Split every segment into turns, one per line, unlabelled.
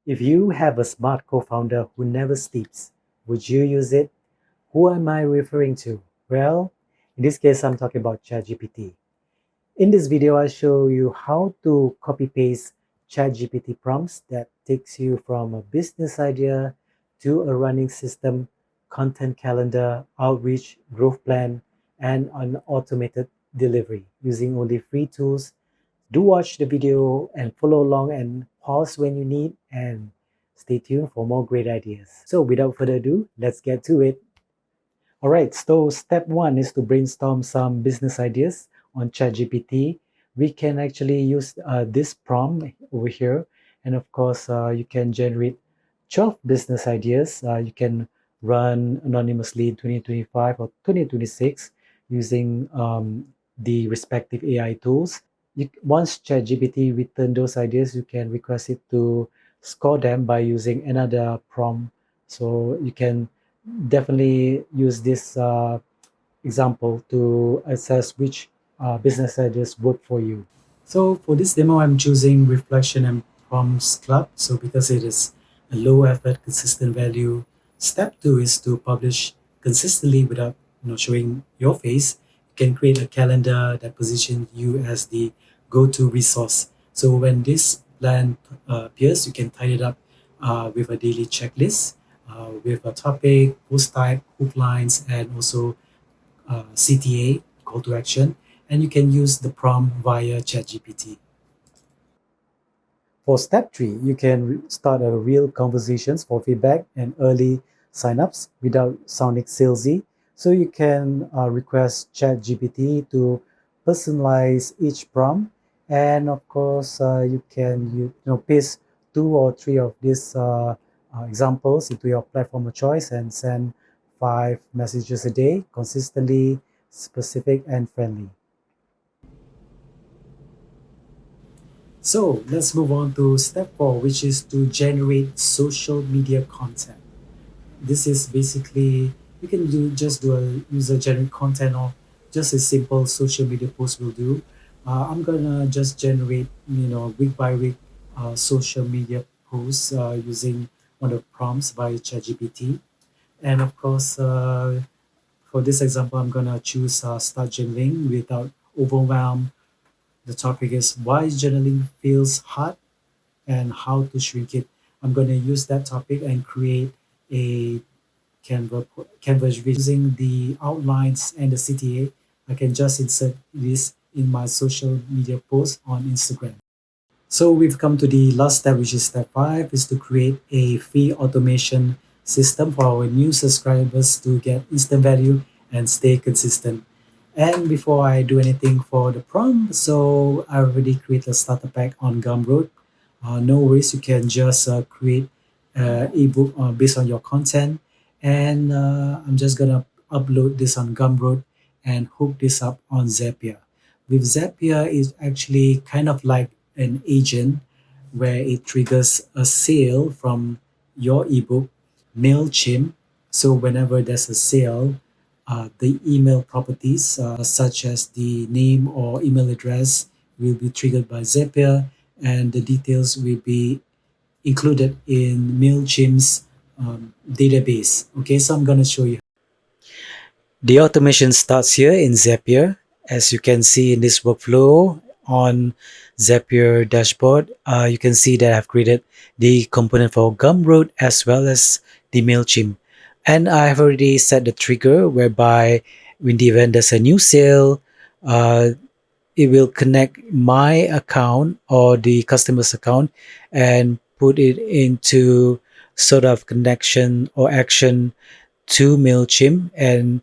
If you have a smart co-founder who never sleeps, would you use it? Who am I referring to? Well, in this case, I'm talking about ChatGPT. In this video, I'll show you how to copy-paste ChatGPT prompts that takes you from a business idea to a running system, content calendar, outreach, growth plan, and an automated delivery using only free tools. Do watch the video and follow along and pause when you need, and stay tuned for more great ideas. So without further ado, let's get to it. All right, so step one is to brainstorm some business ideas on ChatGPT. We can actually use this prompt over here. And of course, you can generate 12 business ideas. You can run anonymously in 2025 or 2026 using the respective AI tools. Once ChatGPT return those ideas, you can request it to score them by using another prompt. So you can definitely use this example to assess which business ideas work for you. So for this demo, I'm choosing Reflection and Prompts Club. So because it is a low effort, consistent value. Step two is to publish consistently without showing your face. You can create a calendar that positions you as the go-to resource. So when this plan appears, you can tie it up with a daily checklist with a topic, post type, hook lines, and also CTA, call to action. And you can use the prompt via ChatGPT. For step three, you can start a real conversations for feedback and early signups without sounding salesy. So you can request ChatGPT to personalize each prompt, and of course, you can paste two or three of these examples into your platform of choice and send 5 messages a day, consistently, specific, and friendly. So let's move on to step four, which is to generate social media content. This is basically you can do a user generated content or just a simple social media post will do. I'm gonna just generate week by week social media posts using one of the prompts by ChatGPT, and of course for this example I'm gonna choose start journaling without overwhelm. The topic is why journaling feels hard and how to shrink it. I'm going to use that topic and create a Canvas using the outlines and the CTA. I can just insert this in my social media post on Instagram. So we've come to the last step, which is step five, is to create a free automation system for our new subscribers to get instant value and stay consistent. And before I do anything for the prompt, so I already created a starter pack on Gumroad. No worries, you can just create ebook based on your content. And I'm just gonna upload this on Gumroad and hook this up on Zapier. With Zapier is actually kind of like an agent where it triggers a sale from your ebook, Mailchimp. So whenever there's a sale, the email properties, such as the name or email address, will be triggered by Zapier, and the details will be included in Mailchimp's database. Okay, so I'm going to show you. The automation starts here in Zapier. As you can see in this workflow on Zapier dashboard, you can see that I've created the component for Gumroad as well as the Mailchimp. And I've already set the trigger whereby in the event there's a new sale, it will connect my account or the customer's account and put it into sort of connection or action to Mailchimp, and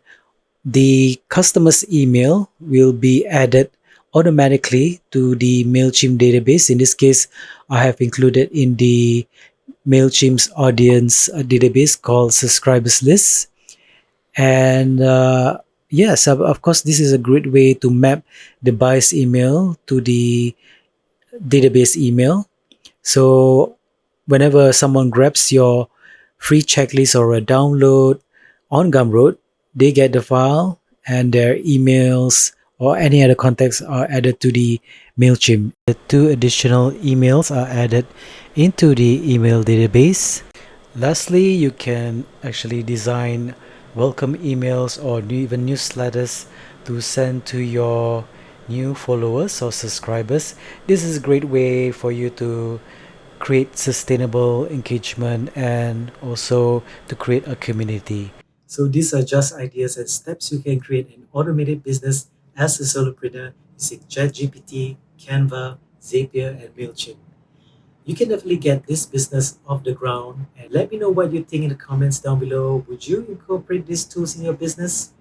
the customer's email will be added automatically to the Mailchimp database. In this case, I have included in the Mailchimp's audience database called subscribers list. And yes, of course, this is a great way to map the buyer's email to the database email. So whenever someone grabs your free checklist or a download on Gumroad, they get the file and their emails or any other contacts are added to the Mailchimp. The two additional emails are added into the email database. Lastly, you can actually design welcome emails or even newsletters to send to your new followers or subscribers. This is a great way for you to create sustainable engagement and also to create a community. So these are just ideas and steps you can create an automated business as a solopreneur using ChatGPT, Canva, Zapier, and Mailchimp. You can definitely get this business off the ground and let me know what you think in the comments down below. Would you incorporate these tools in your business?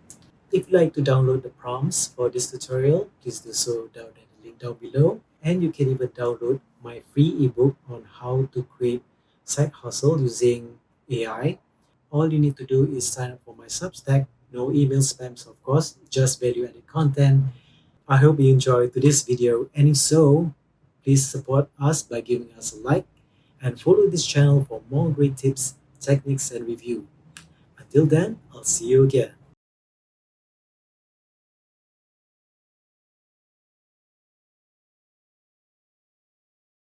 If you'd like to download the prompts for this tutorial, please do so down at the link down below. And you can even download my free ebook on how to create side hustle using AI. All you need to do is sign up for my Substack. No email spams, of course, just value added content. I hope you enjoyed today's video, and if so, please support us by giving us a like and follow this channel for more great tips, techniques, and review. Until then, I'll see you again.